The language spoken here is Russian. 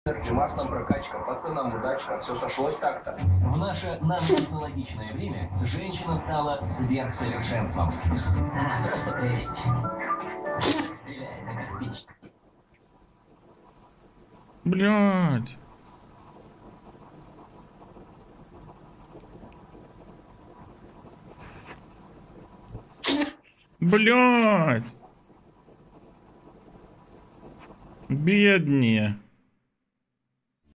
Маслом прокачка, пацанам удачка, все сошлось так-то. В наше нанотехнологичное время женщина стала сверхсовершенством. Она просто прелесть. Стреляет, как пич. Блядь. Блядь. Беднее.